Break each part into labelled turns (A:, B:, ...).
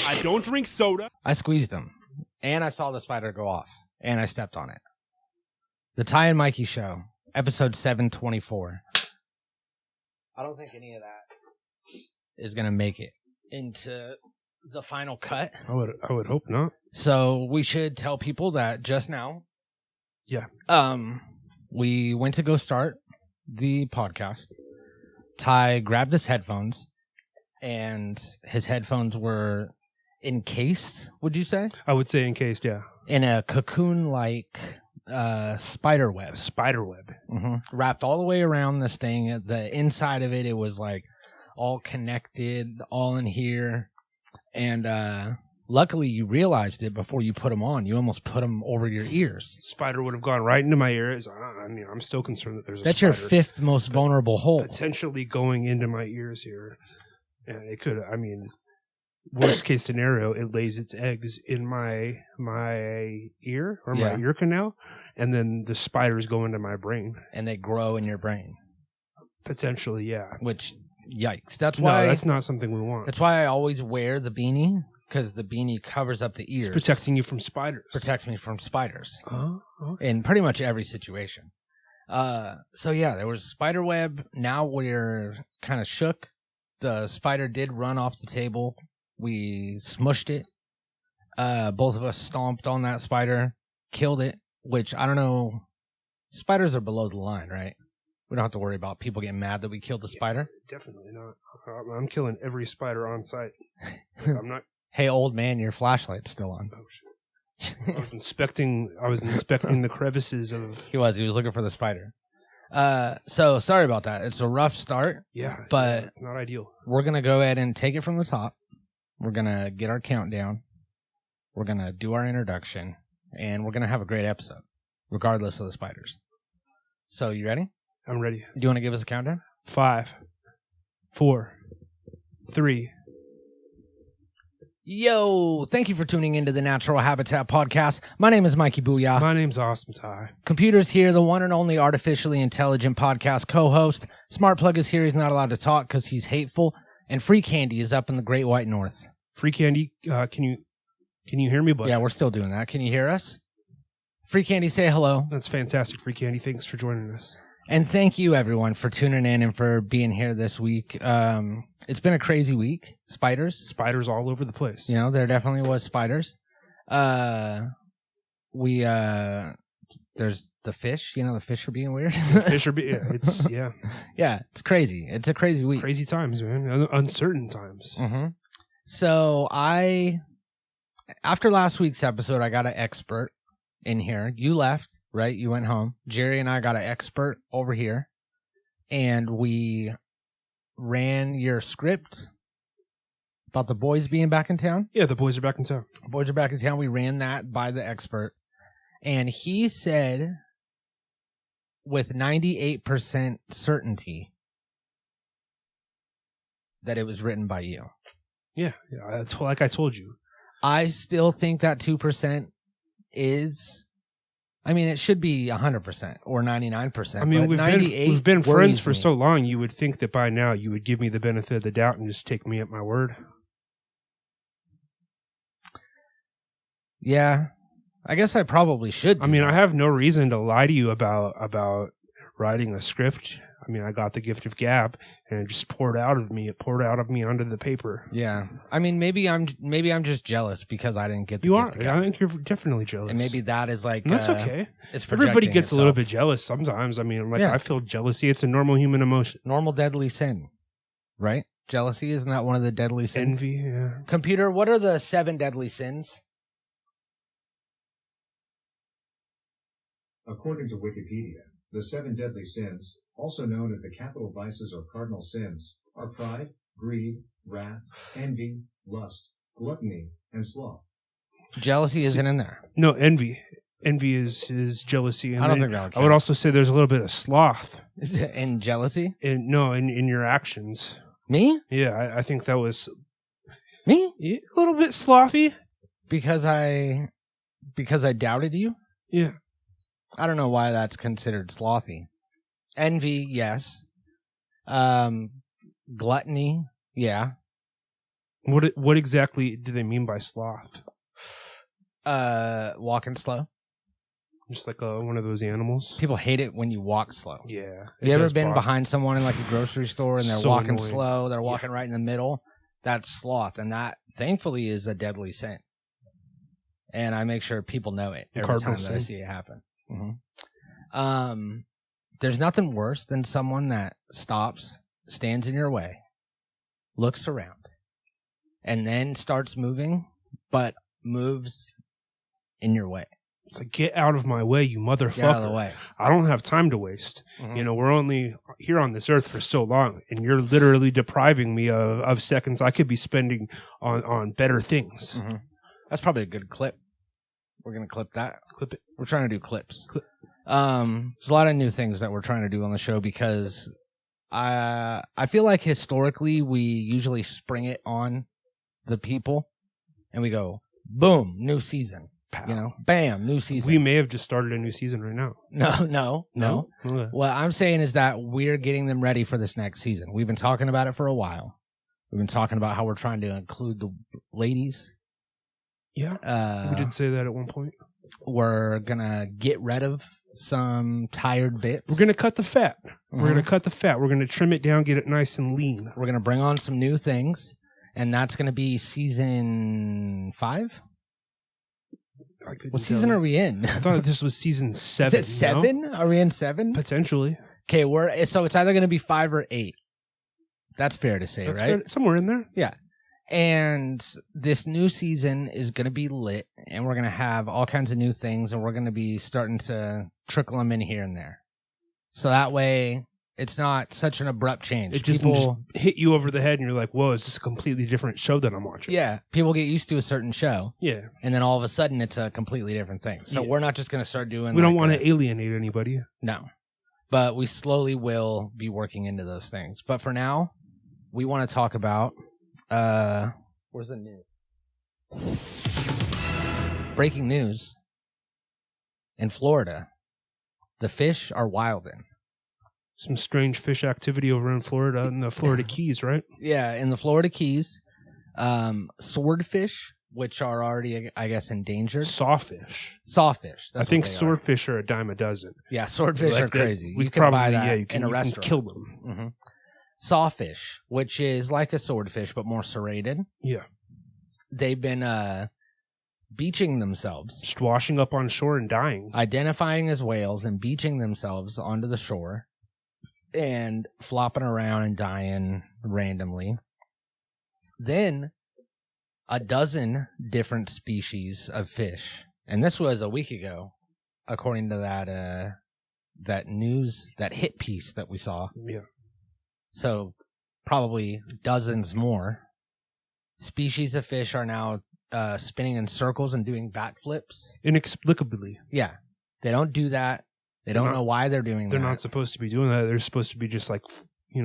A: I don't drink soda.
B: I squeezed him, and I saw the spider go off, and I stepped on it. The Ty and Mikey Show, episode 724. I don't think any of that is going to make it into the final cut.
A: I would hope not.
B: So we should tell people that just now.
A: Yeah.
B: We went to go start the podcast. Ty grabbed his headphones, and his headphones were encased, would you say?
A: I would say encased, yeah.
B: In a cocoon-like spider web.
A: Spider web.
B: Mm-hmm. Wrapped all the way around this thing. The inside of it, it was like all connected, all in here. And luckily you realized it before you put them on. You almost put them over your ears.
A: Spider would have gone right into my ears. I mean, I'm still concerned that there's a
B: That's
A: spider
B: your fifth most vulnerable hole.
A: potentially going into my ears here. And it could, I mean, worst case scenario, it lays its eggs in my ear or my ear canal, and then the spiders go into my brain.
B: And they grow in your brain.
A: Potentially, yeah.
B: Which, yikes. That's why.
A: No, that's not something we want.
B: That's why I always wear the beanie, because the beanie covers up the ears.
A: It's protecting you from spiders.
B: Protects me from spiders.
A: Oh, okay.
B: In pretty much every situation. So yeah, there was spider web. Now we're kind of shook. The spider did run off the table. We smushed it. Both of us stomped on that spider, killed it, which I don't know. Spiders are below the line, right? We don't have to worry about people getting mad that we killed the spider.
A: Definitely not. I'm killing every spider on site. I'm not.
B: Hey, old man, your flashlight's still on.
A: Oh, shit. I was inspecting the crevices of.
B: He was looking for the spider. So sorry about that. It's a rough start.
A: Yeah,
B: but
A: it's not ideal.
B: We're going to go ahead and take it from the top. We're going to get our countdown. We're going to do our introduction, and we're going to have a great episode, regardless of the spiders. So you ready?
A: I'm ready.
B: Do you want to give us a countdown?
A: 5, 4, 3.
B: Yo, thank you for tuning into the Natural Habitat Podcast. My name is Mikey Booyah.
A: My name's Awesome Ty.
B: Computer's here, the one and only artificially intelligent podcast co-host. Smart Plug is here. He's not allowed to talk because he's hateful. And Free Candy is up in the Great White North.
A: Free Candy, can you hear me, bud?
B: Yeah, we're still doing that. Can you hear us? Free Candy, say hello.
A: That's fantastic, Free Candy. Thanks for joining us.
B: And thank you, everyone, for tuning in and for being here this week. It's been a crazy week. Spiders
A: all over the place.
B: You know, there definitely was spiders. There's the fish. You know, the fish are being weird. Yeah, it's crazy. It's a crazy week.
A: Crazy times, man. Uncertain times.
B: Mm-hmm. So after last week's episode, I got an expert in here. You left. Right? You went home. Jerry and I got an expert over here, and we ran your script about the boys being back in town.
A: Yeah, the boys are back in town.
B: Boys are back in town. We ran that by the expert, and he said with 98% certainty that it was written by you.
A: Yeah, like I told you.
B: I still think that 2% is... I mean, it should be 100% or 99%.
A: I mean, we've been friends for so long, you would think that by now you would give me the benefit of the doubt and just take me at my word.
B: Yeah, I guess I probably should.
A: I mean, I have no reason to lie to you about writing a script. I mean, I got the gift of gab, and it just poured out of me. It poured out of me onto the paper.
B: Yeah, I mean, maybe I'm just jealous because I didn't get the
A: gift
B: of gab.
A: I think you're definitely jealous,
B: and maybe that is like
A: and that's okay.
B: It's
A: everybody gets
B: itself.
A: a little bit jealous sometimes. I mean, I feel jealousy. It's a normal human emotion.
B: Normal deadly sin, right? Jealousy, isn't that one of the deadly sins?
A: Envy, yeah.
B: Computer, what are the 7 deadly sins?
C: According to Wikipedia, the 7 deadly sins, also known as the capital vices or cardinal sins, are pride, greed, wrath, envy, lust, gluttony, and sloth.
B: Jealousy isn't in there.
A: No, envy. Envy is jealousy. And
B: I don't think that would count.
A: I would also say there's a little bit of sloth.
B: In jealousy?
A: In your actions.
B: Me?
A: Yeah, I think that was...
B: Me?
A: Yeah, a little bit slothy.
B: Because I doubted you?
A: Yeah.
B: I don't know why that's considered slothy. Envy, yes. Gluttony. Yeah.
A: What exactly do they mean by sloth?
B: Walking slow.
A: Just like one of those animals.
B: People hate it when you walk slow.
A: Yeah.
B: You ever been behind someone in like a grocery store and they're
A: So
B: walking
A: annoying.
B: slow? They're walking right in the middle. That's sloth, and that thankfully is a deadly sin. And I make sure people know it every time that I see it happen. Mm-hmm. There's nothing worse than someone that stops, stands in your way, looks around, and then starts moving, but moves in your way.
A: It's like, get out of my way, you motherfucker.
B: Get out of the way.
A: I don't have time to waste.
B: Mm-hmm.
A: You know, we're only here on this earth for so long, and you're literally depriving me of seconds I could be spending on better things.
B: Mm-hmm. That's probably a good clip. We're going to clip that.
A: Clip it.
B: We're trying to do clips. There's a lot of new things that we're trying to do on the show because I feel like historically we usually spring it on the people and we go, boom, new season. You know, bam, new season.
A: We may have just started a new season right now.
B: No.
A: Okay.
B: What I'm saying is that we're getting them ready for this next season. We've been talking about it for a while. We've been talking about how we're trying to include the ladies.
A: Yeah, we did say that at one point.
B: We're going to get rid of some tired bits.
A: We're going to cut the fat.
B: Mm-hmm.
A: We're going to cut the fat. We're going to trim it down, get it nice and lean.
B: We're going to bring on some new things, and that's going to be season 5? What season are we in?
A: I thought this was season 7.
B: Is it 7? No? Are we in 7?
A: Potentially.
B: Okay, so it's either going to be 5 or 8. That's fair to say, right? Fair,
A: somewhere in there.
B: Yeah. And this new season is going to be lit, and we're going to have all kinds of new things, and we're going to be starting to trickle them in here and there. So that way, it's not such an abrupt change.
A: It just hit you over the head, and you're like, whoa, is this a completely different show that I'm watching?
B: Yeah. People get used to a certain show.
A: Yeah.
B: And then all of a sudden, it's a completely different thing. So we're not just going to start doing
A: We don't want to alienate anybody.
B: No. But we slowly will be working into those things. But for now, we want to talk about... where's the news? Breaking news. In Florida, the fish are wilding.
A: Some strange fish activity over in Florida, in the Florida Keys, right?
B: Yeah, in the Florida Keys. Swordfish, which are already, I guess, endangered.
A: Sawfish.
B: Sawfish.
A: I think swordfish are a dime a dozen.
B: Yeah, swordfish are crazy.
A: You can buy that in a restaurant. Kill them.
B: Mm-hmm. Sawfish, which is like a swordfish but more serrated.
A: Yeah.
B: They've been beaching themselves.
A: Just washing up on shore and dying.
B: Identifying as whales and beaching themselves onto the shore and flopping around and dying randomly. Then a dozen different species of fish. And this was a week ago, according to that news, that hit piece that we saw.
A: Yeah.
B: So probably dozens more species of fish are now spinning in circles and doing backflips.
A: Inexplicably.
B: Yeah. They don't do that. They don't know why they're doing that.
A: They're not supposed to be doing that. They're supposed to be just like,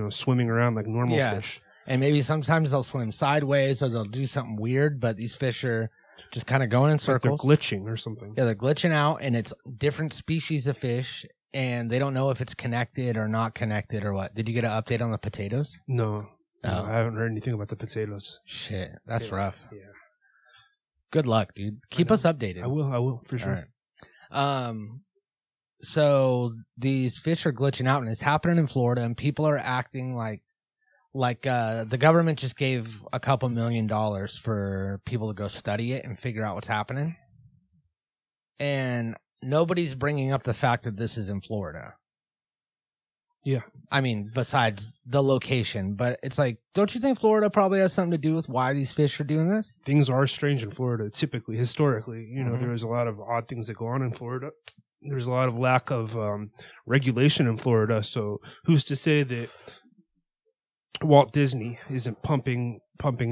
A: swimming around like normal fish.
B: And maybe sometimes they'll swim sideways or they'll do something weird, but these fish are just kind of going in circles.
A: Like they're glitching or something.
B: Yeah, they're glitching out, and it's different species of fish. And they don't know if it's connected or not connected or what. Did you get an update on the potatoes?
A: No. No, I haven't heard anything about the potatoes.
B: Shit, that's rough.
A: Yeah.
B: Good luck, dude. Keep us updated.
A: I will, for sure.
B: All right. So these fish are glitching out, and it's happening in Florida, and people are acting like the government just gave a couple $1 million for people to go study it and figure out what's happening. And nobody's bringing up the fact that this is in Florida.
A: Yeah.
B: I mean, besides the location, but it's like, don't you think Florida probably has something to do with why these fish are doing this?
A: Things are strange in Florida, typically, historically.
B: Mm-hmm.
A: There's a lot of odd things that go on in Florida. There's a lot of lack of regulation in Florida. So who's to say that Walt Disney isn't pumping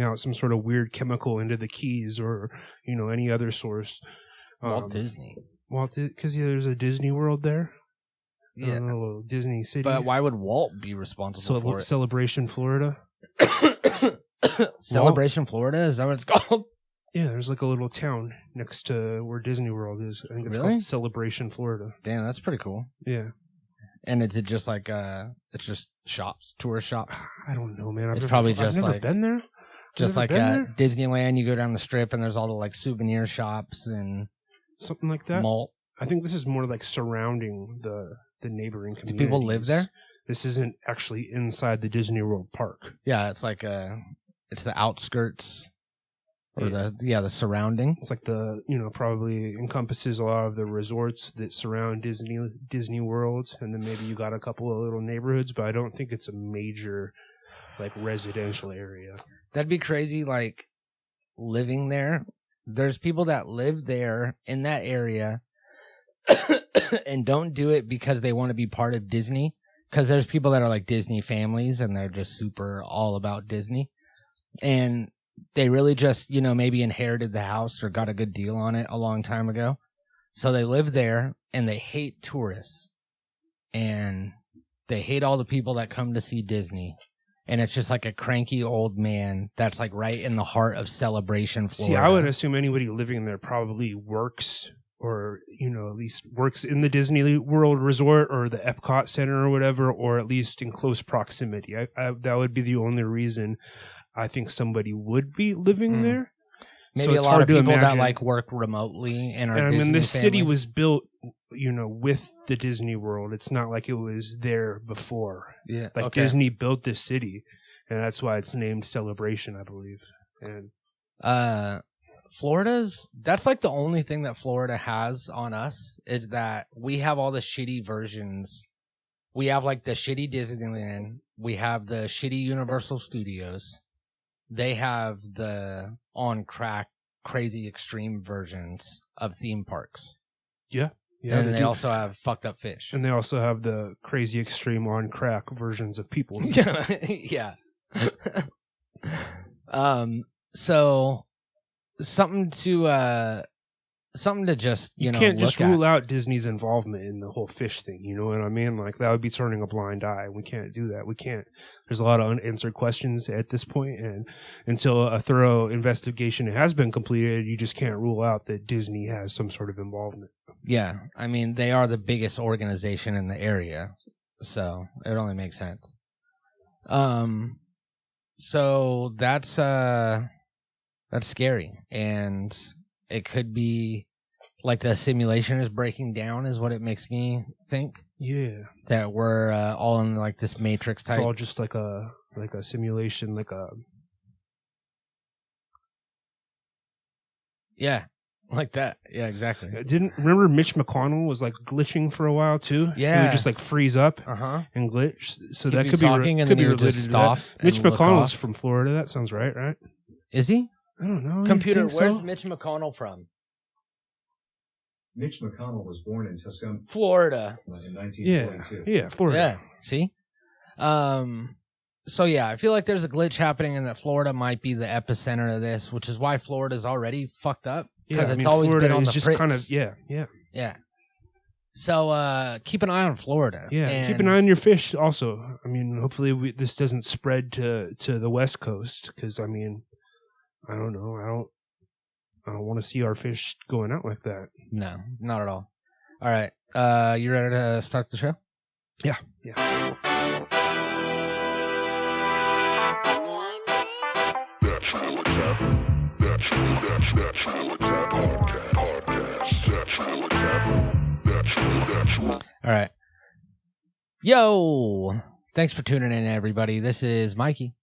A: out some sort of weird chemical into the Keys or, any other source?
B: Walt Disney.
A: Because there's a Disney World there.
B: Yeah,
A: a little Disney City.
B: But why would Walt be responsible for it?
A: Celebration Florida.
B: Celebration Florida? Is that what it's called?
A: Yeah, there's like a little town next to where Disney World is. I think it's called Celebration Florida.
B: Damn, that's pretty cool.
A: Yeah.
B: And it's just like it's just shops, tourist shops.
A: I don't know, man.
B: It's probably just
A: I've never
B: like
A: been there.
B: Just like at Disneyland, you go down the strip and there's all the like souvenir shops and
A: something like that.
B: Malt.
A: I think this is more like surrounding the neighboring communities.
B: Do people live there?
A: This isn't actually inside the Disney World Park.
B: Yeah, it's like it's the outskirts or the surrounding.
A: It's like probably encompasses a lot of the resorts that surround Disney World, and then maybe you got a couple of little neighborhoods, but I don't think it's a major like residential area.
B: That'd be crazy, like living there. There's people that live there in that area and don't do it because they want to be part of Disney. Because there's people that are like Disney families and they're just super all about Disney. And they really just, maybe inherited the house or got a good deal on it a long time ago. So they live there and they hate tourists. And they hate all the people that come to see Disney. And it's just like a cranky old man that's like right in the heart of Celebration, Florida.
A: See, I would assume anybody living there probably works or, at least works in the Disney World Resort or the Epcot Center or whatever, or at least in close proximity. That would be the only reason I think somebody would be living there.
B: Maybe so a lot of people that like work remotely and are Disney
A: this
B: families.
A: City was built, with the Disney World. It's not like it was there before.
B: Yeah,
A: like Disney built this city, and that's why it's named Celebration, I believe. And
B: that's like the only thing that Florida has on us is that we have all the shitty versions. We have like the shitty Disneyland. We have the shitty Universal Studios. They have the on crack, crazy extreme versions of theme parks.
A: Yeah.
B: And they also have fucked up fish.
A: And they also have the crazy extreme on crack versions of people.
B: Yeah. So something to just
A: you can't just rule out Disney's involvement in the whole fish thing. You know what I mean? Like that would be turning a blind eye. We can't do that. We can't. There's a lot of unanswered questions at this point, and until a thorough investigation has been completed, you just can't rule out that Disney has some sort of involvement.
B: Yeah, I mean they are the biggest organization in the area, so it only makes sense. So that's scary, and it could be like the simulation is breaking down is what it makes me think.
A: Yeah.
B: That we're all in like this Matrix type.
A: It's all just like a simulation,
B: Yeah. Like that. Yeah, exactly.
A: Remember Mitch McConnell was like glitching for a while too?
B: Yeah.
A: He would just like freeze up and glitch. So that could be related to that. Mitch McConnell's from Florida. That sounds right?
B: Is he?
A: I don't know.
B: Computer, where's Mitch McConnell from?
C: Mitch McConnell was born in Tuscaloosa,
B: Florida,
C: in 1942.
A: Yeah, Florida.
B: Yeah, see? So yeah, I feel like there's a glitch happening and that Florida might be the epicenter of this, which is why Florida's already fucked up. Because it's always
A: Florida
B: been on the
A: just
B: fritz.
A: Kind of, yeah.
B: So keep an eye on Florida.
A: Yeah, keep an eye on your fish also. I mean, hopefully this doesn't spread to the West Coast because, I mean, I don't know. I don't want to see our fish going out like that.
B: No, not at all. All right. You ready to start the show?
A: Yeah.
B: All right. Yo! Thanks for tuning in, everybody. This is Mikey.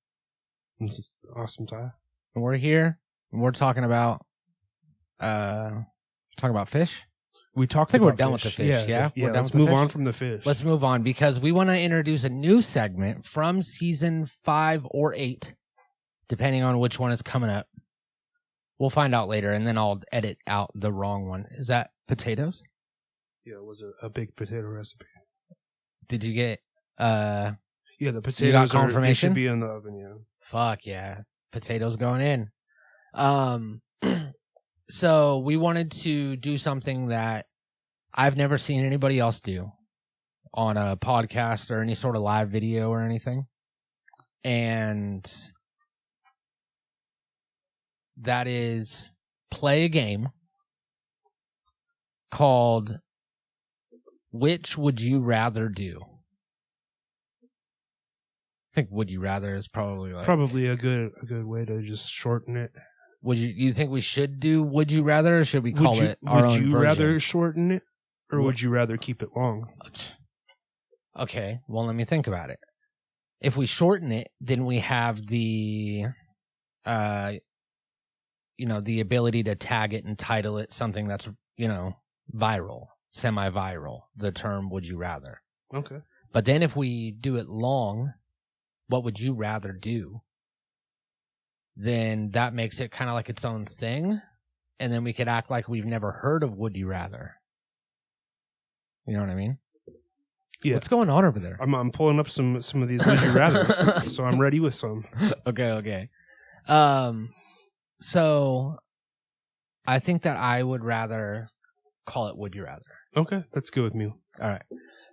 A: This is Awesome Ty.
B: And we're here. And we're talking about fish.
A: We talked.
B: I think
A: about
B: we're done with the fish. Yeah.
A: Let's move on from the fish.
B: Let's move on because we want to introduce a new segment from season 5 or 8, depending on which one is coming up. We'll find out later, and then I'll edit out the wrong one. Is that potatoes?
A: Yeah, it was a big potato recipe.
B: Did you get?
A: Yeah, the potatoes.
B: You got confirmation?
A: Should be in the oven. Yeah.
B: Fuck yeah, potatoes going in. So we wanted to do something that I've never seen anybody else do on a podcast or any sort of live video or anything. And that is play a game called Which Would You Rather Do? think would you rather is probably
A: probably a good way to just shorten it.
B: Would you think we should do would you rather, or should we call it our own version?
A: Would you rather shorten it, or would you rather keep it long?
B: Okay, well, let me think about it. If we shorten it, then we have the the ability to tag it and title it something that's, viral, semi-viral, the term would you rather.
A: Okay.
B: But then if we do it long, what would you rather do? Then that makes it kind of like its own thing. And then we could act like we've never heard of would you rather. You know what I mean?
A: Yeah.
B: What's going on over there?
A: I'm pulling up some of these would you rathers, so I'm ready with some.
B: Okay. So I think that I would rather call it would you rather.
A: Okay, that's good with me.
B: All right.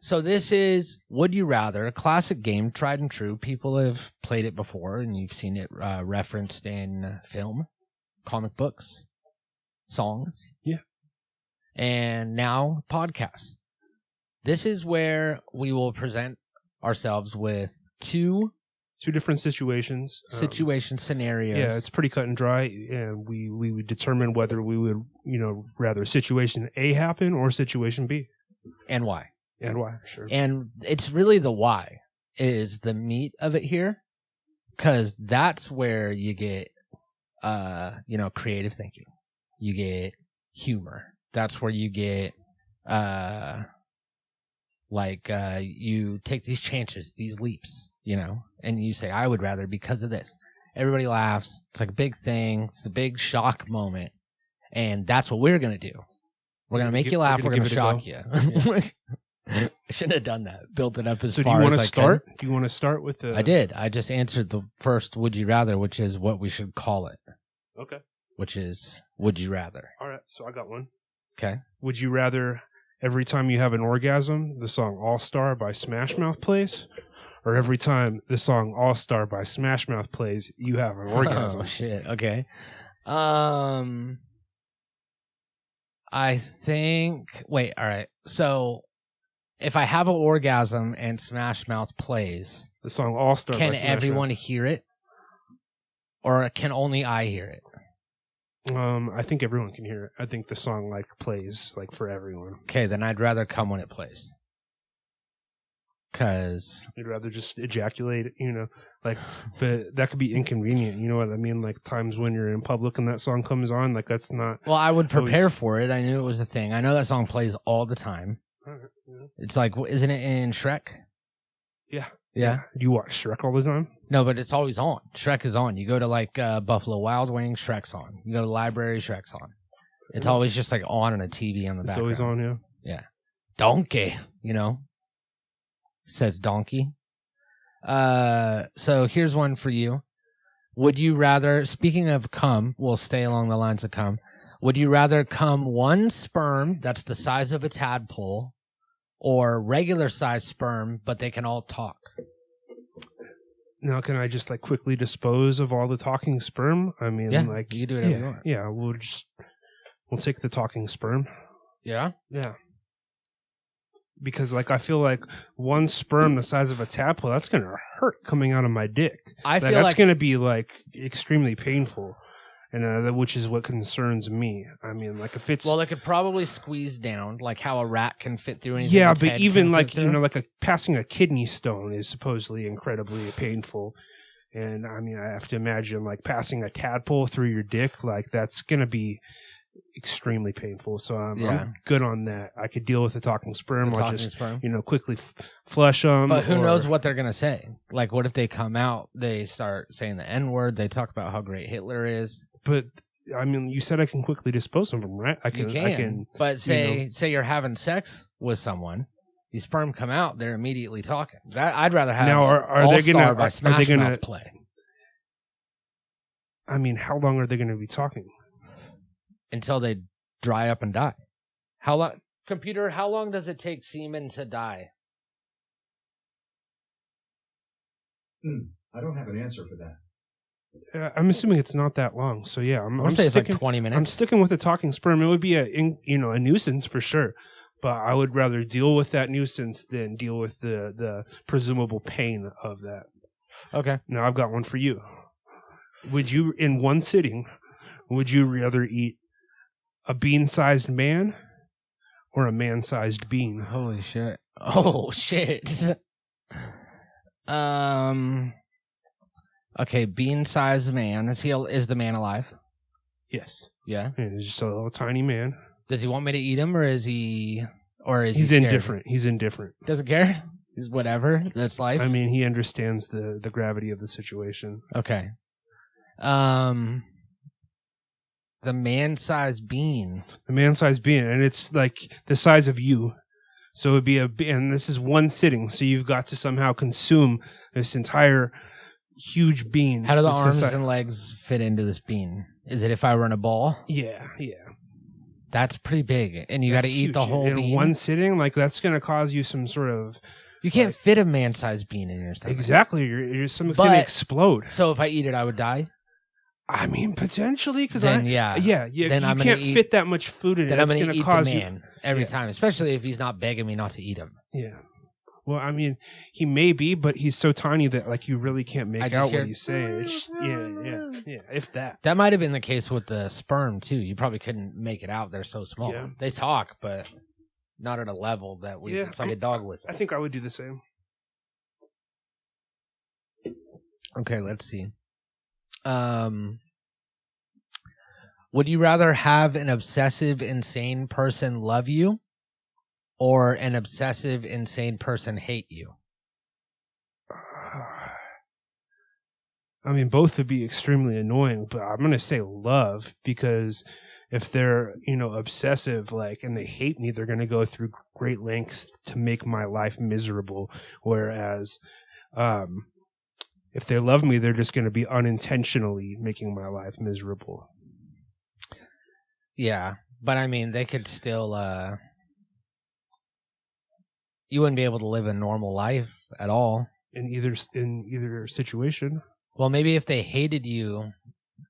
B: So this is Would You Rather, a classic game, tried and true. People have played it before, and you've seen it referenced in film, comic books, songs.
A: Yeah.
B: And now podcasts. This is where we will present ourselves with two
A: different situations.
B: Scenarios.
A: Yeah, it's pretty cut and dry, and we would determine whether we would, rather situation A happen or situation B.
B: And why.
A: And why, sure.
B: And it's really the why is the meat of it here, because that's where you get, creative thinking. You get humor. That's where you get, you take these chances, these leaps, and you say, I would rather because of this. Everybody laughs. It's like a big thing. It's a big shock moment. And that's what we're going to do. We're going to make you laugh. We're going to shock you. Yeah. I shouldn't have done that. Built it up as far as I could. So do you want to start?
A: Do you want to start with the...
B: I did. I just answered the first would you rather, which is what we should call it.
A: Okay.
B: Which is would you rather.
A: All right. So I got one.
B: Okay.
A: Would you rather every time you have an orgasm, the song All Star by Smash Mouth plays? Or every time the song All Star by Smash Mouth plays, you have an orgasm?
B: Oh, shit. Okay. I think... Wait, all right. So... If I have an orgasm and Smash Mouth plays,
A: the song All Star,
B: can everyone hear it, or can only I hear it?
A: I think everyone can hear it. I think the song plays for everyone.
B: Okay, then I'd rather come when it plays. Cause
A: you'd rather just ejaculate, but that could be inconvenient. You know what I mean? Like times when you're in public and that song comes on, that's not.
B: Well, I would prepare for it. I knew it was a thing. I know that song plays all the time.
A: Yeah.
B: It's isn't it in Shrek?
A: Yeah.
B: Yeah.
A: Do you watch Shrek all the time?
B: No, but it's always on. Shrek is on. You go to Buffalo Wild Wings, Shrek's on. You go to the library, Shrek's on. It's always just on a TV on the background.
A: It's always on, yeah.
B: Yeah. Donkey, says donkey. So here's one for you. Would you rather, speaking of cum, we'll stay along the lines of cum. Would you rather cum one sperm that's the size of a tadpole or regular size sperm, but they can all talk?
A: Now, can I just quickly dispose of all the talking sperm? I mean,
B: you can do whatever you want.
A: Yeah, we'll take the talking sperm.
B: Yeah?
A: Yeah. Because I feel like one sperm the size of a tadpole, that's going to hurt coming out of my dick.
B: I feel
A: that's going to be extremely painful. And which is what concerns me. I mean, if it's
B: they could probably squeeze down, how a rat can fit through anything.
A: Yeah, but even passing a kidney stone is supposedly incredibly painful. And I mean, I have to imagine passing a tadpole through your dick, that's gonna be extremely painful. So I'm good on that. I could deal with the talking sperm. I'll just quickly flush them.
B: But who knows what they're gonna say? What if they come out? They start saying the N-word. They talk about how great Hitler is.
A: But I mean, you said I can quickly dispose of them, right? I can.
B: But say you're having sex with someone, these sperm come out, they're immediately talking. That I'd rather have.
A: Now, are they gonna
B: by Smash Mouth play?
A: I mean, how long are they going to be talking?
B: Until they dry up and die. How long? Computer, how long does it take semen to die?
C: I don't have an answer for that.
A: I'm assuming it's not that long. So yeah, I'm
B: say
A: sticking,
B: it's 20 minutes.
A: I'm sticking with the talking sperm. It would be a nuisance for sure, but I would rather deal with that nuisance than deal with the presumable pain of that.
B: Okay.
A: Now I've got one for you. Would you, in one sitting, would you rather eat a bean-sized man or a man-sized bean?
B: Holy shit. Oh, shit. Okay, bean-sized man. Is the man alive?
A: Yes.
B: Yeah.
A: And he's just a little tiny man.
B: Does he want me to eat him, or is he?
A: He's
B: scared?
A: indifferent. He's indifferent.
B: Doesn't care. He's whatever. That's life.
A: I mean, he understands the gravity of the situation.
B: Okay. The man-sized bean.
A: The man-sized bean, and it's like the size of you. So it'd be and this is one sitting. So you've got to somehow consume this entire huge bean.
B: How do the arms and legs fit into this bean? Is it if I were in a ball?
A: Yeah.
B: That's pretty big, and you got to eat the whole
A: in
B: bean.
A: One sitting. Like that's going to cause you some sort of.
B: You can't fit a man-sized bean in your stomach.
A: Exactly, you're going to explode.
B: So if I eat it, I would die.
A: I mean, potentially, because
B: then
A: you
B: I'm
A: can't fit that much food in it.
B: Then I'm going to eat
A: cause
B: the man every time, especially if he's not begging me not to eat him.
A: Yeah. Well, I mean, he may be, but he's so tiny that like you really can't make out what he's saying. Yeah. If that.
B: That might have been the case with the sperm too. You probably couldn't make it out. They're so small.
A: Yeah.
B: They talk, but not at a level that it's like a dog whistle.
A: I think I would do the same.
B: Okay, let's see. Would you rather have an obsessive, insane person love you, or an obsessive, insane person hate you?
A: I mean, both would be extremely annoying, but I'm going to say love, because if they're, obsessive, and they hate me, they're going to go through great lengths to make my life miserable. Whereas, if they love me, they're just going to be unintentionally making my life miserable.
B: Yeah, but I mean, they could still, you wouldn't be able to live a normal life at all.
A: In either situation.
B: Well, maybe if they hated you,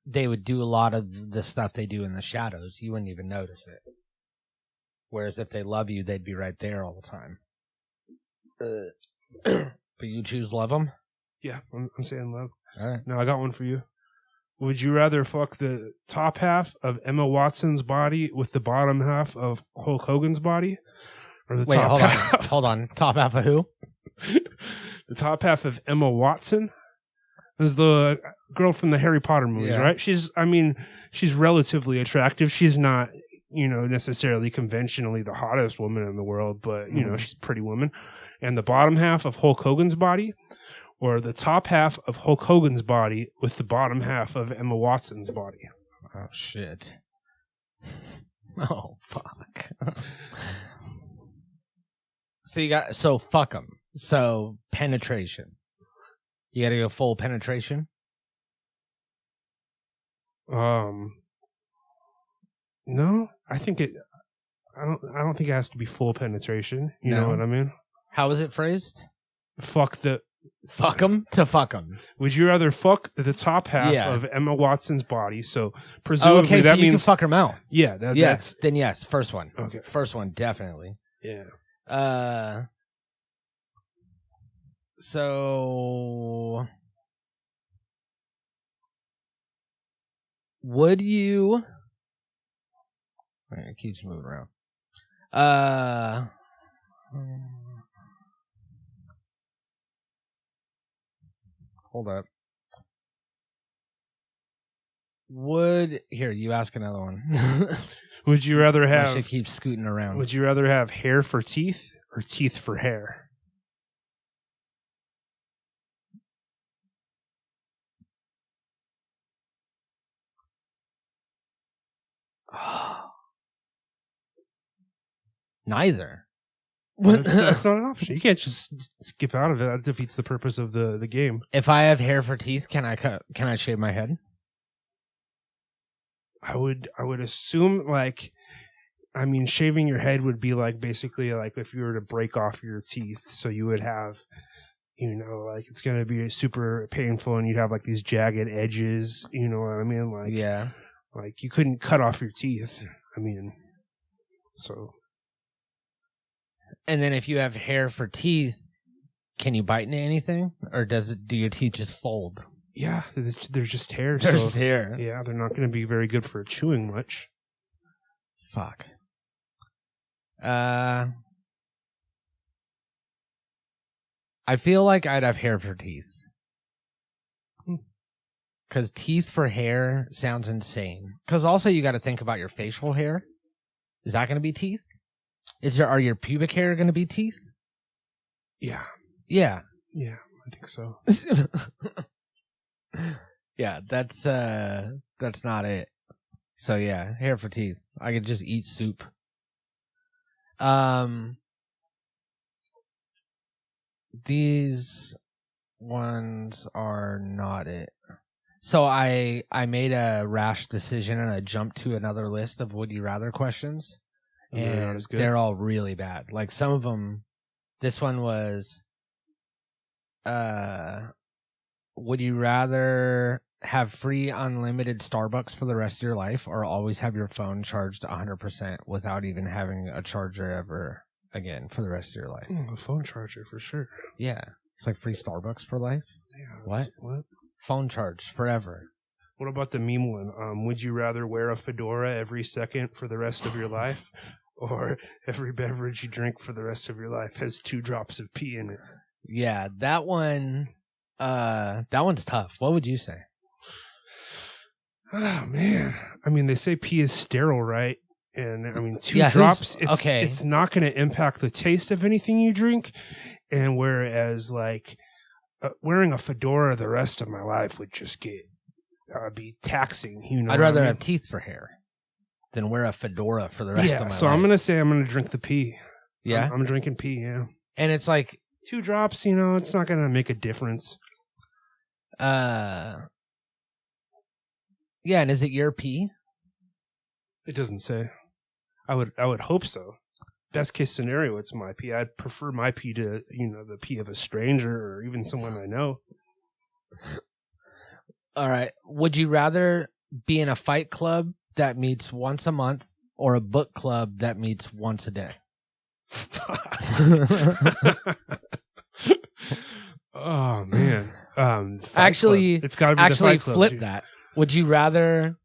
B: they would do a lot of the stuff they do in the shadows. You wouldn't even notice it. Whereas if they love you, they'd be right there all the time. But you choose love them?
A: Yeah, I'm saying love.
B: All right.
A: No, I got one for you. Would you rather fuck the top half of Emma Watson's body with the bottom half of Hulk Hogan's body? Or the top half?
B: Hold on. Top half of who?
A: The top half of Emma Watson is the girl from the Harry Potter movies, right? She's relatively attractive. She's not, necessarily conventionally the hottest woman in the world, but, she's a pretty woman. And the bottom half of Hulk Hogan's body, or the top half of Hulk Hogan's body with the bottom half of Emma Watson's body.
B: Oh, shit. Oh, fuck. So fuck them. So penetration. You gotta go full penetration?
A: No, I think I don't think it has to be full penetration. You know what I mean?
B: How is it phrased?
A: Fuck them
B: to fuck them.
A: Would you rather fuck the top half of Emma Watson's body? So presumably
B: that
A: means
B: you can fuck her mouth.
A: Yeah,
B: that's then yes, first one.
A: Okay,
B: first one definitely.
A: Yeah.
B: So would you? It keeps moving around. Hold up. You ask another one.
A: Would you rather have?
B: I should keep scooting around.
A: Would you rather have hair for teeth or teeth for hair?
B: Neither.
A: That's not an option. You can't just skip out of it. That defeats the purpose of the game.
B: If I have hair for teeth, can I shave my head?
A: I would assume shaving your head would be basically if you were to break off your teeth, so you would have it's going to be super painful and you'd have these jagged edges, you know what I mean? You couldn't cut off your teeth. So.
B: And then if you have hair for teeth, Can you bite into anything, or do your teeth just fold?
A: Yeah, they're just hair.
B: They're just hair.
A: Yeah, they're not going to be very good for chewing much.
B: Fuck. I feel like I'd have hair for teeth. Because teeth for hair sounds insane. Because also you got to think about your facial hair. Is that going to be teeth? Are your pubic hair going to be teeth?
A: Yeah.
B: Yeah.
A: Yeah, I think so.
B: Yeah, that's not it. So yeah, hair for teeth. I could just eat soup. These ones are not it. So I made a rash decision and I jumped to another list of would you rather questions, and they're all really bad. Like some of them, this one was, would you rather have free unlimited Starbucks for the rest of your life, or always have your phone charged 100% without even having a charger ever again for the rest of your life?
A: A phone charger for sure.
B: Yeah, it's like free Starbucks for life.
A: Yeah.
B: What? Phone charge forever.
A: What about the meme one? Would you rather wear a fedora every second for the rest of your life, or every beverage you drink for the rest of your life has 2 drops of pee in it?
B: Yeah, that one. That one's tough. What would you say?
A: Oh man, I mean, they say pee is sterile, right? And I mean, 2 drops. It's not going to impact the taste of anything you drink, and whereas like wearing a fedora the rest of my life would just be taxing. You know,
B: I'd rather have teeth for hair than wear a fedora for the rest of my life.
A: So I'm gonna say I'm gonna drink the pee.
B: Yeah,
A: I'm drinking pee. Yeah,
B: and it's like
A: 2 drops. You know, it's not gonna make a difference.
B: Yeah, and is it your pee?
A: It doesn't say. I would hope so. Best case scenario, it's my pee. I'd prefer my pee to, the pee of a stranger or even someone I know. All
B: right. Would you rather be in a fight club that meets once a month or a book club that meets once a day?
A: Oh man.
B: Actually,
A: it's got to be the Fight Club,
B: flip
A: dude.
B: that. Would you rather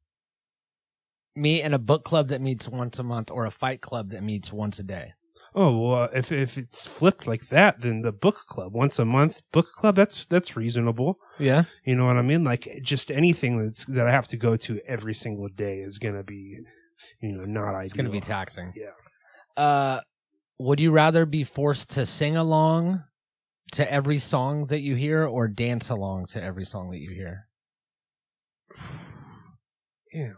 B: meet in a book club that meets once a month or a fight club that meets once a day?
A: Oh, well, if it's flipped like that, then the book club once a month book club, that's reasonable.
B: Yeah.
A: You know what I mean? Like just anything that I have to go to every single day is going to be, not ideal.
B: It's going to be taxing.
A: Yeah.
B: Would you rather be forced to sing along to every song that you hear or dance along to every song that you hear?
A: Yeah.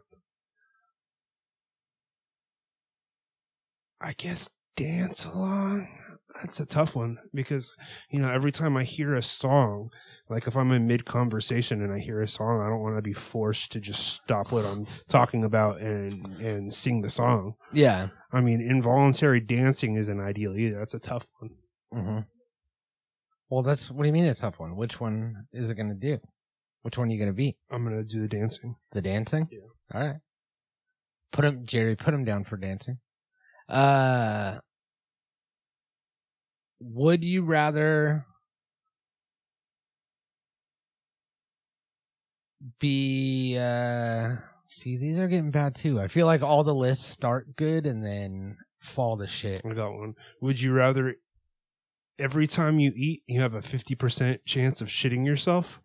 A: I guess dance along. That's a tough one because, every time I hear a song, like if I'm in mid conversation and I hear a song, I don't want to be forced to just stop what I'm talking about and sing the song.
B: Yeah.
A: I mean, involuntary dancing isn't ideal either. That's a tough one.
B: Mm-hmm. Well, what do you mean a tough one? Which one is it going to do? Which one are you going to be?
A: I'm going to do the dancing.
B: The dancing?
A: Yeah.
B: All right. Jerry, put him down for dancing. Would you rather be, see, these are getting bad too. I feel like all the lists start good and then fall to shit.
A: I got one. Would you rather every time you eat, you have a 50% chance of shitting yourself?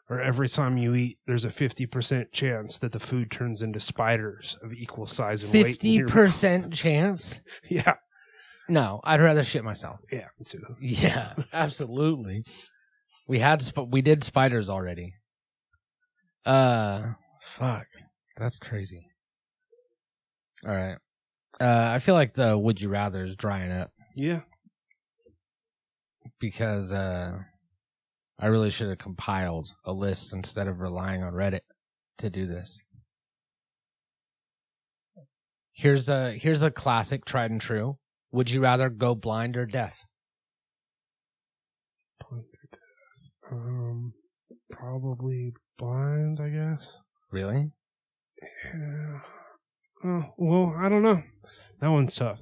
A: Or every time you eat, there's a 50% chance that the food turns into spiders of equal size and weight.
B: 50% chance?
A: Yeah.
B: No, I'd rather shit myself.
A: Yeah, me too.
B: Yeah, absolutely. We did spiders already. Fuck. That's crazy. All right. I feel like the would you rather is drying up.
A: Yeah.
B: Because I really should have compiled a list instead of relying on Reddit to do this. Here's a classic tried and true. Would you rather go blind or deaf?
A: Probably blind, I guess.
B: Really?
A: Yeah. Well, I don't know. That one's tough.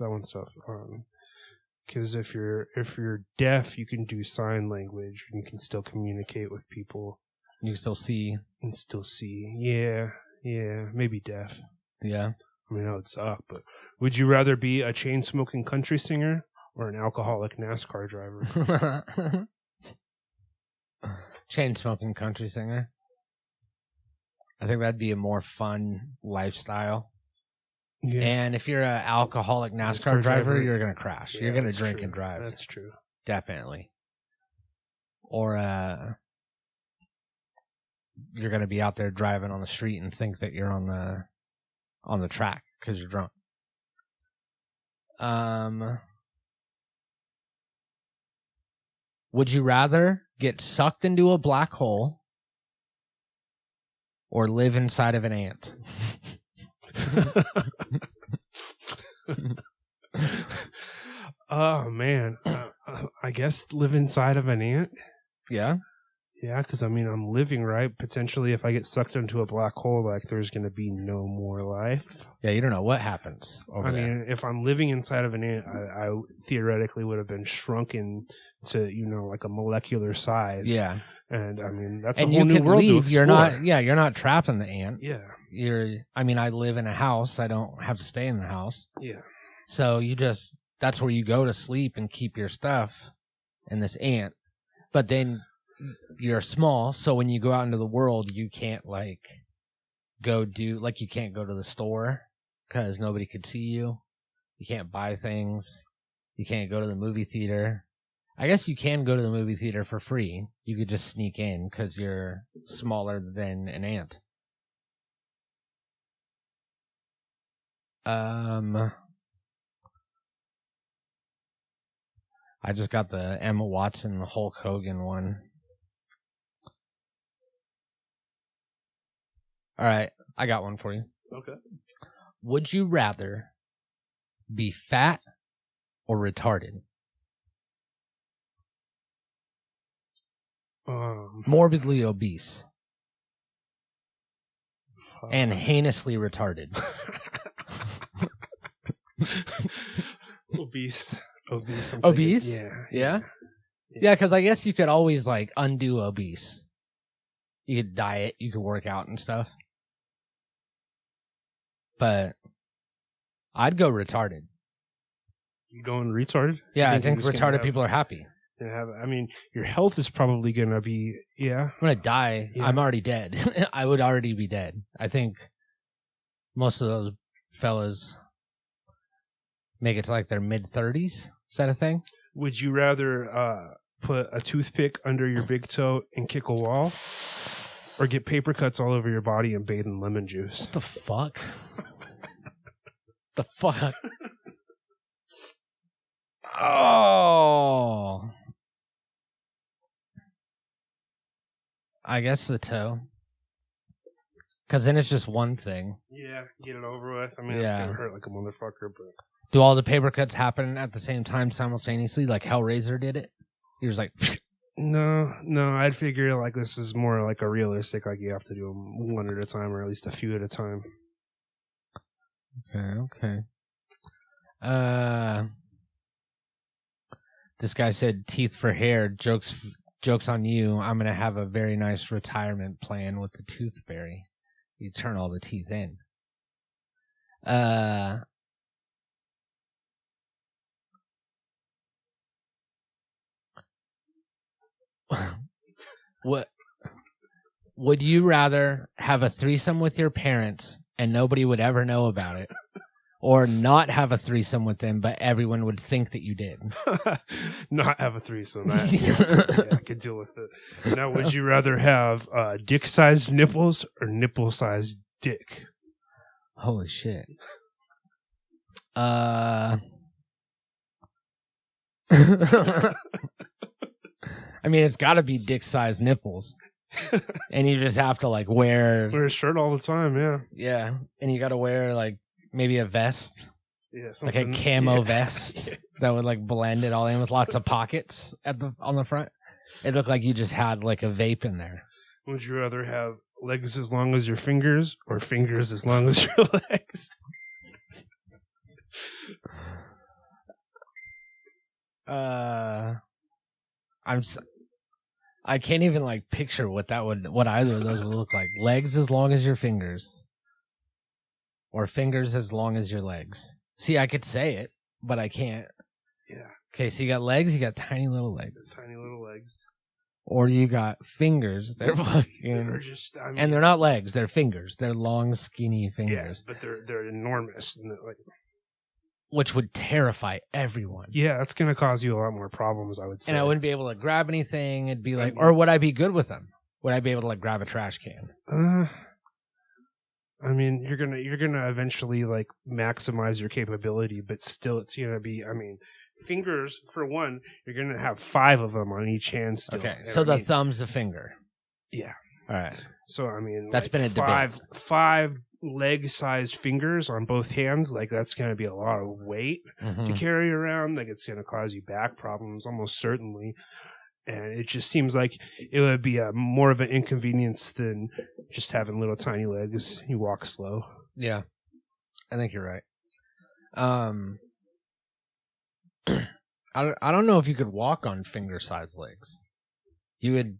A: Because if you're deaf, you can do sign language and you can still communicate with people.
B: You can still see.
A: And still see. Yeah. Maybe deaf.
B: Yeah.
A: I mean, that would suck, but would you rather be a chain-smoking country singer or an alcoholic NASCAR driver?
B: Chain-smoking country singer. I think that'd be a more fun lifestyle. Yeah. And if you're an alcoholic NASCAR driver, you're going to crash. You're going to drink and drive.
A: That's true.
B: Definitely. Or you're going to be out there driving on the street and think that you're on the track because you're drunk. Would you rather get sucked into a black hole or live inside of an ant?
A: Oh man, I guess live inside of an ant.
B: Yeah.
A: Yeah, because I mean, I'm living, right? Potentially, if I get sucked into a black hole, like there's going to be no more life.
B: Yeah, you don't know what happens over there.
A: I mean, if I'm living inside of an ant, I theoretically would have been shrunken to, like a molecular size.
B: Yeah.
A: And I mean, that's a whole new world to explore.
B: You're not trapped in the ant.
A: Yeah.
B: I live in a house. I don't have to stay in the house.
A: Yeah.
B: So that's where you go to sleep and keep your stuff in this ant. But then you're small, so when you go out into the world, you can't you can't go to the store because nobody could see you. You can't buy things. You can't go to the movie theater. I guess you can go to the movie theater for free. You could just sneak in because you're smaller than an ant. I just got the Emma Watson, Hulk Hogan one. All right, I got one for you.
A: Okay.
B: Would you rather be fat or retarded? Morbidly obese. And heinously retarded.
A: Obese.
B: Obese?
A: Yeah.
B: Yeah? Yeah, because I guess you could always undo obese. You could diet, you could work out and stuff. But I'd go retarded.
A: You going retarded?
B: Yeah, I think retarded people are happy.
A: I mean, your health is probably going to be, yeah.
B: I'm going to die. Yeah. I'm already dead. I would already be dead. I think most of those fellas make it to their mid-30s. Is that a thing?
A: Would you rather put a toothpick under your big toe and kick a wall? Or get paper cuts all over your body and bathe in lemon juice?
B: What the fuck? The fuck? Oh. I guess the toe. Because then it's just one thing.
A: Yeah, get it over with. I mean, it's going to hurt like a motherfucker, but...
B: Do all the paper cuts happen at the same time simultaneously, like Hellraiser did it? He was like...
A: No, I'd figure this is more like a realistic, you have to do them one at a time or at least a few at a time.
B: Okay. This guy said teeth for hair, jokes on you. I'm going to have a very nice retirement plan with the tooth fairy. You turn all the teeth in. What would you rather have a threesome with your parents and nobody would ever know about it, or not have a threesome with them but everyone would think that you did?
A: Not have a threesome. I could deal with it. Now, would you rather have dick-sized nipples or nipple-sized dick?
B: Holy shit. I mean, it's got to be dick-sized nipples. And you just have to, wear
A: a shirt all the time, yeah.
B: Yeah, and you got to wear, maybe a vest.
A: Yeah,
B: like a camo vest that would, blend it all in with lots of pockets on the front. It looked like you just had, a vape in there.
A: Would you rather have legs as long as your fingers or fingers as long as your legs?
B: I can't even like picture what either of those would look like. Legs as long as your fingers, or fingers as long as your legs. See, I could say it, but I can't.
A: Yeah.
B: Okay, so you got legs. You got tiny little legs.
A: Tiny little legs.
B: Or you got fingers. They're fucking.
A: They're just. I mean,
B: and they're not legs. They're fingers. They're long, skinny fingers.
A: Yeah, but they're enormous. And like,
B: which would terrify everyone.
A: Yeah, that's going to cause you a lot more problems, I would say.
B: And I wouldn't be able to grab anything. It'd be like, or would I be good with them? Would I be able to like grab a trash can?
A: I mean, you're gonna eventually like maximize your capability, but still, it's gonna be. I mean, fingers for one, you're gonna have 5 of them on each hand. Still.
B: Okay, so the thumb's the finger.
A: Yeah.
B: All right.
A: So I mean,
B: that's been a debate.
A: 5 leg-sized fingers on both hands, like that's going to be a lot of weight to carry around. Like it's going to cause you back problems, almost certainly. And it just seems like it would be more of an inconvenience than just having little tiny legs. You walk slow.
B: Yeah, I think you're right. I don't know if you could walk on finger-sized legs. You would.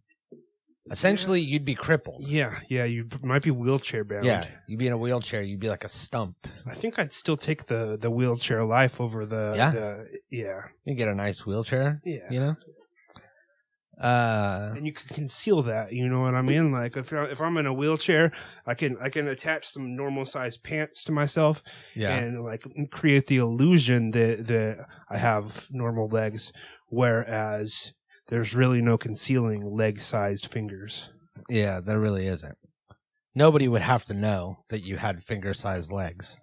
B: Essentially, you'd be crippled.
A: Yeah, you might be wheelchair bound.
B: Yeah, you'd be in a wheelchair. You'd be like a stump.
A: I think I'd still take the wheelchair life over the.
B: You get a nice wheelchair.
A: Yeah.
B: You know?
A: And you can conceal that, you know what I mean? Like if I'm in a wheelchair, I can attach some normal sized pants to myself, and like create the illusion that I have normal legs, whereas there's really no concealing leg sized fingers.
B: Yeah, there really isn't. Nobody would have to know that you had finger sized legs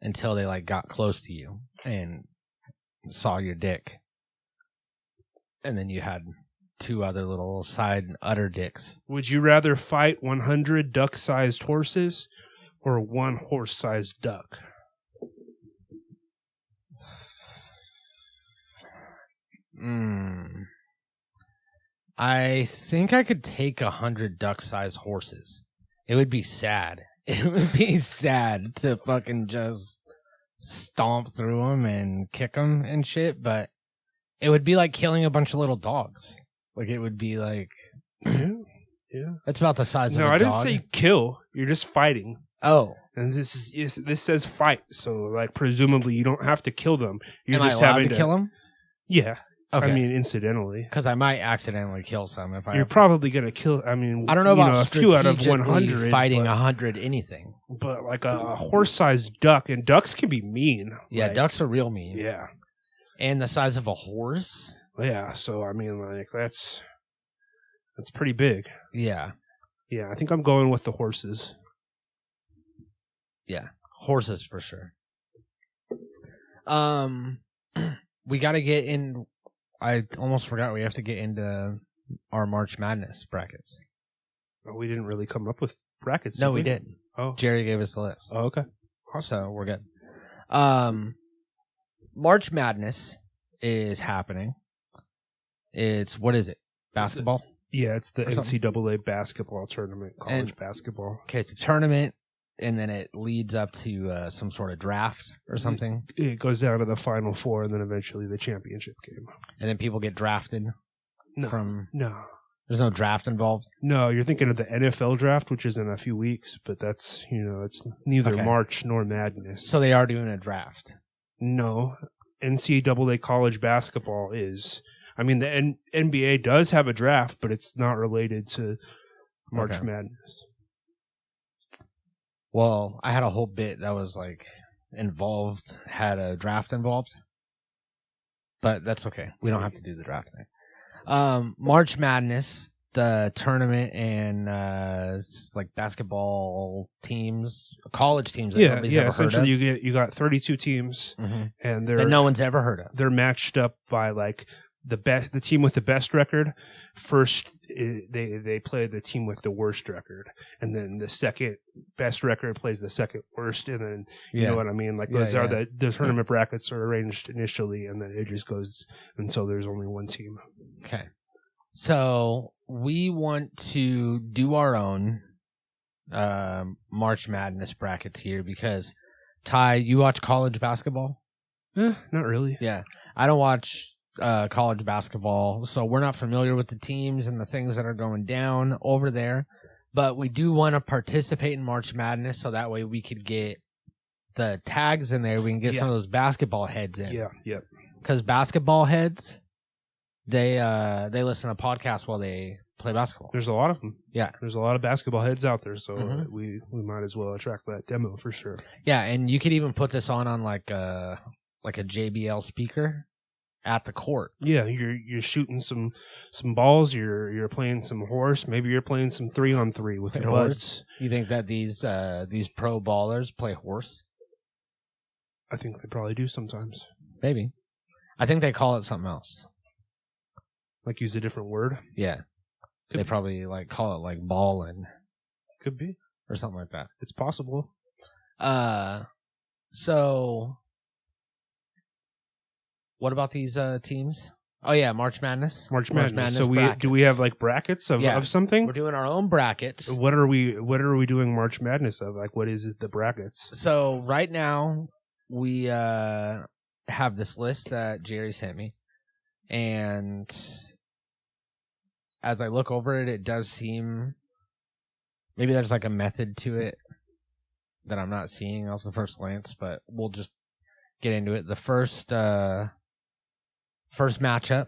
B: until they like got close to you and saw your dick, and then you had 2 other little side udder dicks.
A: Would you rather fight 100 duck-sized horses or 1 horse-sized duck?
B: I think I could take 100 duck-sized horses. It would be sad. It would be sad to fucking just stomp through them and kick them and shit, but it would be like killing a bunch of little dogs. Like, it would be like...
A: Yeah.
B: That's about the size of a dog.
A: No, I didn't say kill. You're just fighting.
B: Oh.
A: And this says fight, so, like, presumably you don't have to kill them. You're
B: Am
A: just
B: I allowed
A: having
B: to kill them?
A: Yeah.
B: Okay.
A: I mean, incidentally.
B: Because I might accidentally kill some if I...
A: You're probably going to kill... I mean,
B: I don't know about
A: a few out of 100.
B: Fighting 100 anything.
A: But, like, a horse-sized duck, and ducks can be mean.
B: Yeah,
A: like,
B: ducks are real mean.
A: Yeah.
B: And the size of a horse?
A: Yeah, so, I mean, like, that's pretty big.
B: Yeah.
A: Yeah, I think I'm going with the horses.
B: Yeah, horses for sure. We got to get in. I almost forgot we have to get into our March Madness brackets.
A: Oh, we didn't really come up with brackets.
B: No, we didn't.
A: Oh,
B: Jerry gave us the list.
A: Oh, okay.
B: So we're good. March Madness is happening. What is it? Basketball?
A: Yeah, it's the NCAA basketball tournament, college basketball.
B: Okay, it's a tournament, and then it leads up to some sort of draft or something.
A: It goes down to the Final Four, and then eventually the championship game.
B: And then people get drafted?
A: No.
B: There's no draft involved?
A: No, you're thinking of the NFL draft, which is in a few weeks, but that's, it's neither March nor Madness.
B: So they are doing a draft?
A: No. NCAA college basketball is... I mean, the NBA does have a draft, but it's not related to March Madness.
B: Well, I had a whole bit that was like had a draft involved. But that's okay. We don't have to do the draft thing. March Madness, the tournament and like basketball teams, college teams that nobody's ever
A: essentially
B: heard of.
A: you got 32 teams and
B: that no one's ever heard of.
A: They're matched up by like the team with the best record first. They play the team with the worst record, and then the second best record plays the second worst, and then you know what I mean. Like those are the tournament brackets are arranged initially, and then it just goes until there's only one team.
B: Okay, so we want to do our own March Madness brackets here because Ty, you watch college basketball?
A: Not really.
B: Yeah, I don't watch college basketball, so we're not familiar with the teams and the things that are going down over there. But we do want to participate in March Madness, so that way we could get the tags in there. We can get some of those basketball heads in.
A: Yeah, yeah.
B: Because basketball heads, they listen to podcasts while they play basketball.
A: There's a lot of them.
B: Yeah.
A: There's a lot of basketball heads out there, so we might as well attract that demo for sure.
B: Yeah, and you could even put this on like a JBL speaker at the court.
A: Yeah, you're shooting some balls, you're playing some horse, maybe you're playing some 3-on-3 with your buds.
B: You think that these pro ballers play horse?
A: I think they probably do sometimes.
B: Maybe. I think they call it something else.
A: Like use a different word?
B: Yeah. They probably like call it like ballin'.
A: Could be.
B: Or something like that.
A: It's possible.
B: So what about these teams? Oh yeah, March Madness.
A: March Madness. So
B: brackets.
A: do we have like brackets of something?
B: We're doing our own brackets.
A: What are we doing March Madness of? Like what is it, the brackets?
B: So right now we have this list that Jerry sent me, and as I look over it, it does seem maybe there's like a method to it that I'm not seeing off the first glance, but we'll just get into it. The first matchup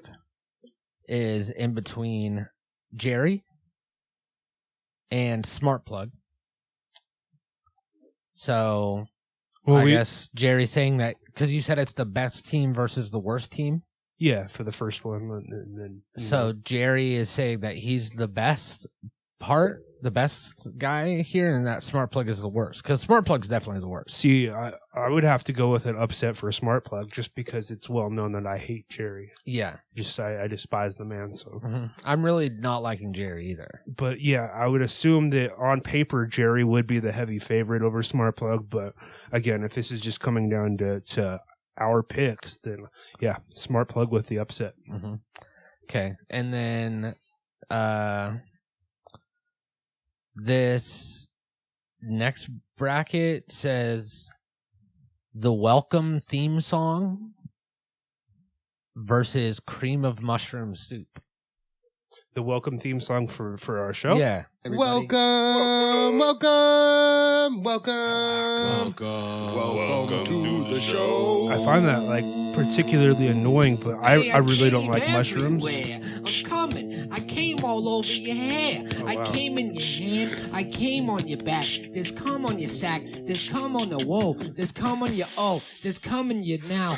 B: is in between Jerry and Smart Plug. So I guess Jerry's saying that because you said it's the best team versus the worst team.
A: Yeah, for the first one. And then,
B: so Jerry is saying that he's the best guy here, and that Smart Plug is the worst. Because Smart Plug's definitely the worst.
A: See, I would have to go with an upset for Smart Plug just because it's well known that I hate Jerry.
B: Yeah.
A: I despise the man, so.
B: I'm really not liking Jerry either.
A: But yeah, I would assume that on paper, Jerry would be the heavy favorite over Smart Plug. But again, if this is just coming down to our picks, then yeah, Smart Plug with the upset.
B: Okay. And then this next bracket says the Welcome theme song versus Cream of Mushroom Soup.
A: The Welcome theme song for our show?
B: Yeah.
D: Welcome to the show.
A: I find that like particularly annoying, but I really don't like mushrooms.
E: I'm coming. I came all over your hair. I came in your hand. I came on your back. There's cum on your sack. There's cum on the wall. There's cum on your There's cum in you now.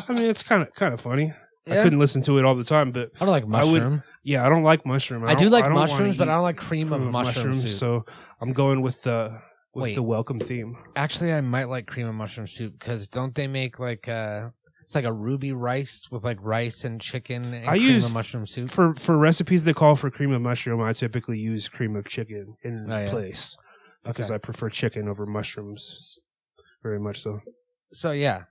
A: I mean, it's kind of funny.
B: Yeah.
A: I couldn't listen to it all the time, but
B: I don't like mushroom.
A: I don't like mushroom.
B: I do like mushrooms, but I don't like cream of mushroom soup.
A: So I'm going with the Welcome theme.
B: Actually, I might like cream of mushroom soup because don't they make like it's like a ruby rice with like rice and chicken and cream of mushroom soup?
A: For recipes that call for cream of mushroom, I typically use cream of chicken in place because I prefer chicken over mushrooms very much so.
B: So yeah.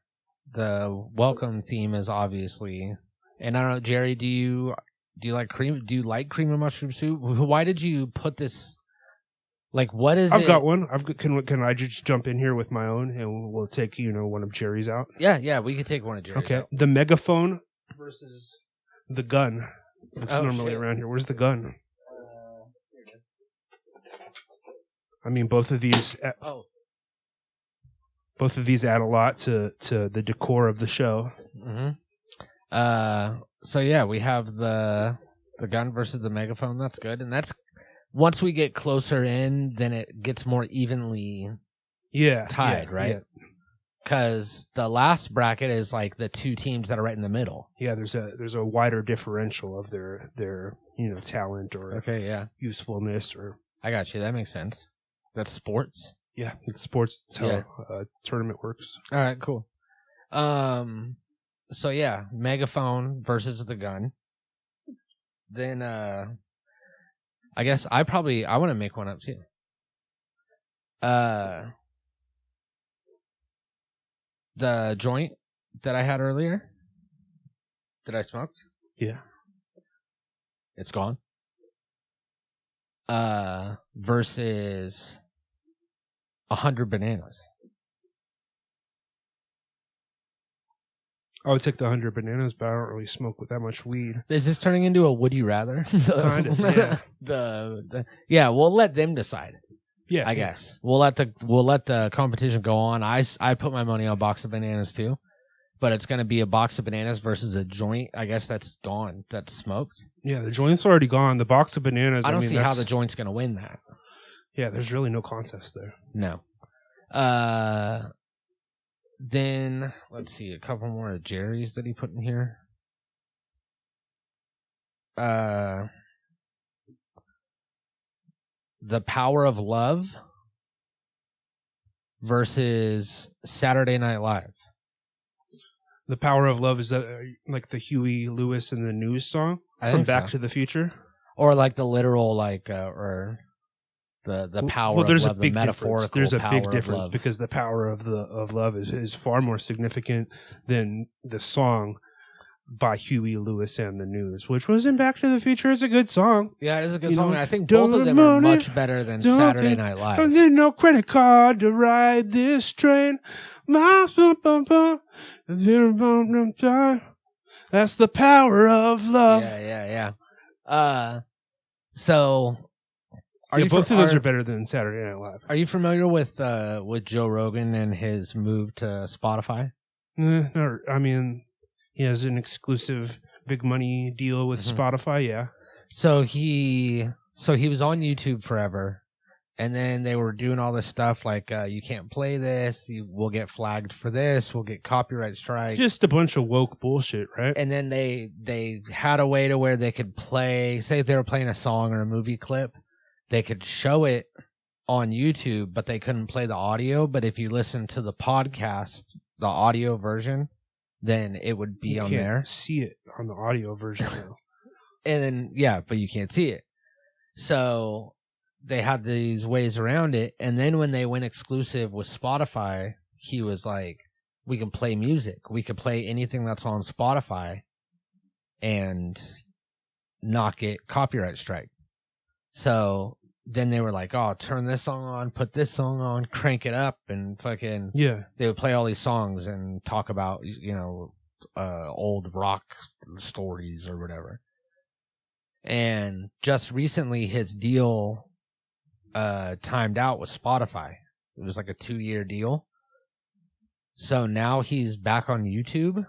B: The Welcome theme is obviously, and I don't know, Jerry, do you like cream? Do you like cream of mushroom soup? Why did you put this? Like, what is
A: I've got one. Can I just jump in here with my own, and we'll take one of Jerry's out?
B: Yeah, we can take one of Jerry's.
A: Okay,
B: out.
A: the megaphone versus the gun. It's normally around here. Where's the gun? Here it is. I mean, both of these. Both of these add a lot to the decor of the show.
B: So yeah, we have the gun versus the megaphone. That's good, and that's once we get closer in, then it gets more evenly tied, right? Because the last bracket is like the two teams that are right in the middle.
A: Yeah, there's a wider differential of their talent or usefulness or.
B: I got you. That makes sense. That's sports.
A: Yeah, it's sports. That's how a tournament works.
B: All right, cool. So yeah, megaphone versus the gun. Then I guess I want to make one up too. The joint that I had earlier that I smoked.
A: Yeah.
B: It's gone. Versus 100 bananas.
A: I would take the 100 bananas, but I don't really smoke with that much weed.
B: Is this turning into a would you rather?
A: Kind of, yeah.
B: Yeah, we'll let them decide.
A: Yeah,
B: I guess we'll let the competition go on. I put my money on a box of bananas too, but it's gonna be a box of bananas versus a joint. I guess that's gone. That's smoked.
A: Yeah, the joint's already gone. The box of bananas.
B: I don't see how
A: that's-
B: the joint's gonna win that.
A: Yeah, there's really no contest there.
B: No. Then let's see a couple more of Jerry's that he put in here. The Power of Love versus Saturday Night Live.
A: The Power of Love, is that like the Huey Lewis and the News song
B: I
A: from
B: think
A: Back
B: so.
A: to the Future?
B: Or like the literal, like, or the power
A: Well, there's
B: of
A: a
B: love,
A: big
B: the metaphorical
A: difference. There's a
B: power
A: big
B: of
A: difference
B: love.
A: because the power of love is far more significant than the song by Huey Lewis and the News, which was in Back to the Future. It's a good song.
B: Yeah, it is a good
A: You
B: song.
A: know,
B: I think both of them are much better than Saturday Night
A: I
B: Live.
A: need no credit card to ride this train. That's the power of love.
B: Yeah. So,
A: Both of those are better than Saturday Night Live.
B: Are you familiar with Joe Rogan and his move to Spotify?
A: I mean, he has an exclusive big money deal with Spotify. Yeah.
B: So he was on YouTube forever, and then they were doing all this stuff like you can't play this, we'll get flagged for this, we'll get copyright strike.
A: Just a bunch of woke bullshit, right?
B: And then they had a way to where they could play, say if they were playing a song or a movie clip, they could show it on YouTube, but they couldn't play the audio. But if you listen to the podcast, the audio version, then it would be
A: You
B: on
A: can't
B: there.
A: see it on the audio version now.
B: And then, but you can't see it. So they had these ways around it. And then when they went exclusive with Spotify, he was like, we can play music. We can play anything that's on Spotify and not get copyright strike. So then they were like, oh, turn this song on, put this song on, crank it up, and fucking,
A: Yeah.
B: they would play all these songs and talk about, old rock stories or whatever. And just recently his deal timed out with Spotify. It was like a 2-year deal. So now he's back on YouTube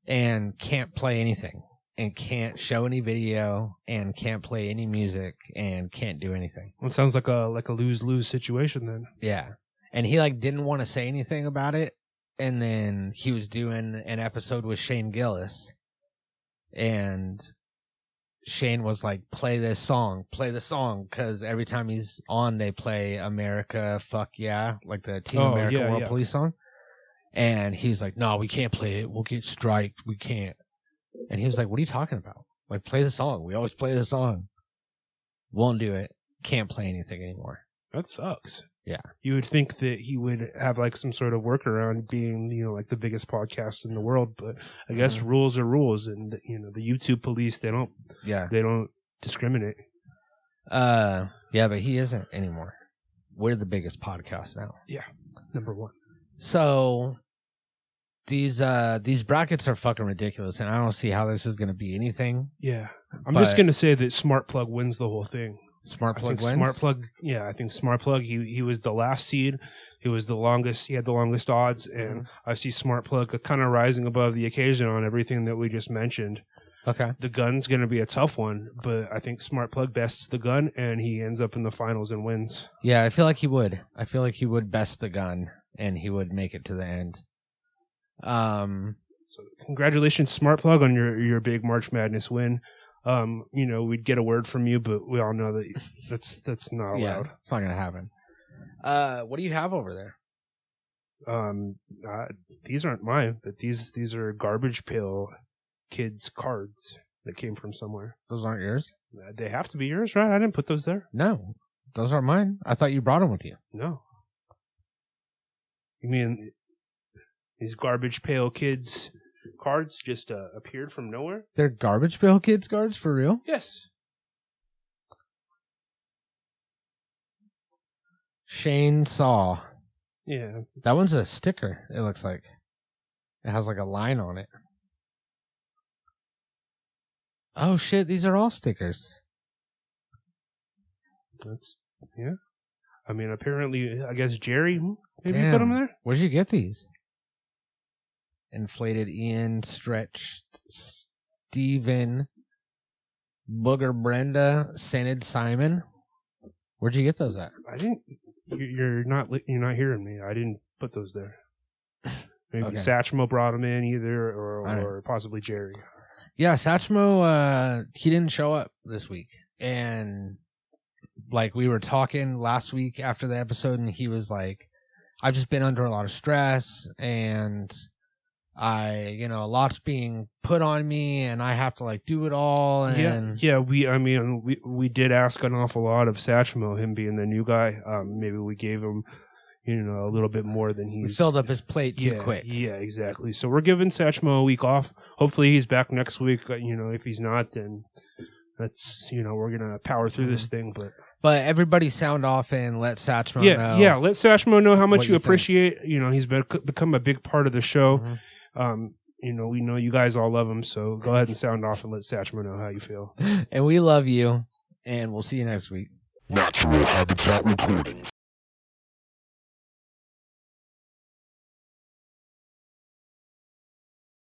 B: and can't play anything and can't show any video and can't play any music and can't do anything.
A: Well, it sounds like a lose-lose situation then.
B: Yeah. And he didn't want to say anything about it. And then he was doing an episode with Shane Gillis. And Shane was like, play the song. Because every time he's on, they play America, Fuck Yeah, like the Team America World Police song. And he's like, no, we can't play it. We'll get striked. We can't. And he was like, what are you talking about? Like, play the song. We always play the song. Won't do it. Can't play anything anymore.
A: That sucks.
B: Yeah.
A: You would think that he would have like some sort of workaround being, like the biggest podcast in the world, but I guess rules are rules, and the YouTube police, they don't discriminate.
B: Yeah, but he isn't anymore. We're the biggest podcast now.
A: Yeah. Number one.
B: So these brackets are fucking ridiculous, and I don't see how this is going to be anything.
A: Yeah. I'm just going to say that Smart Plug wins the whole thing.
B: Smart Plug wins?
A: Smart Plug, yeah, I think Smart Plug, he was the last seed. He was the longest, he had the longest odds, and I see Smart Plug kind of rising above the occasion on everything that we just mentioned.
B: Okay.
A: The gun's going to be a tough one, but I think Smart Plug bests the gun, and he ends up in the finals and wins.
B: Yeah, I feel like he would. I feel like he would best the gun, and he would make it to the end.
A: So congratulations, Smart Plug, on your big March Madness win. We'd get a word from you, but we all know that that's not allowed.
B: Yeah, it's not gonna happen. What do you have over there?
A: These aren't mine, but these are Garbage Pail Kids cards that came from somewhere.
B: Those aren't yours?
A: They have to be yours, right? I didn't put those there.
B: No, those aren't mine. I thought you brought them with you.
A: No. You mean these Garbage Pail Kids cards just appeared from nowhere?
B: They're Garbage Pail Kids cards for real?
A: Yes.
B: Shane Saw.
A: Yeah.
B: That one's a sticker, it looks like. It has like a line on it. Oh shit, these are all stickers.
A: That's, yeah. I mean, apparently, I guess Jerry maybe
B: Damn.
A: put them there.
B: Where'd you get these? Inflated Ian, Stretch, Steven, Booger Brenda, Scented Simon. Where'd you get those at?
A: I didn't. You're not hearing me. I didn't put those there. Maybe
B: Okay.
A: Satchmo brought them in either,
B: All right.
A: or possibly Jerry.
B: Yeah, Satchmo, he didn't show up this week. And like we were talking last week after the episode, and he was like, I've just been under a lot of stress, and a lot's being put on me, and I have to like do it all. And
A: We did ask an awful lot of Satchmo, him being the new guy. Maybe we gave him, a little bit more than
B: we
A: he's
B: filled up his plate too quick.
A: Yeah, exactly. So we're giving Satchmo a week off. Hopefully he's back next week. If he's not, then that's we're gonna power through this thing.
B: But everybody sound off and let Satchmo know.
A: Yeah. Let Satchmo know how much
B: what
A: you
B: you think.
A: appreciate. He's become a big part of the show.
B: Mhm.
A: We know you guys all love him. So go ahead and sound off and let Satchmo know how you feel.
B: And we love you, and we'll see you next week.
D: Natural Habitat Recordings.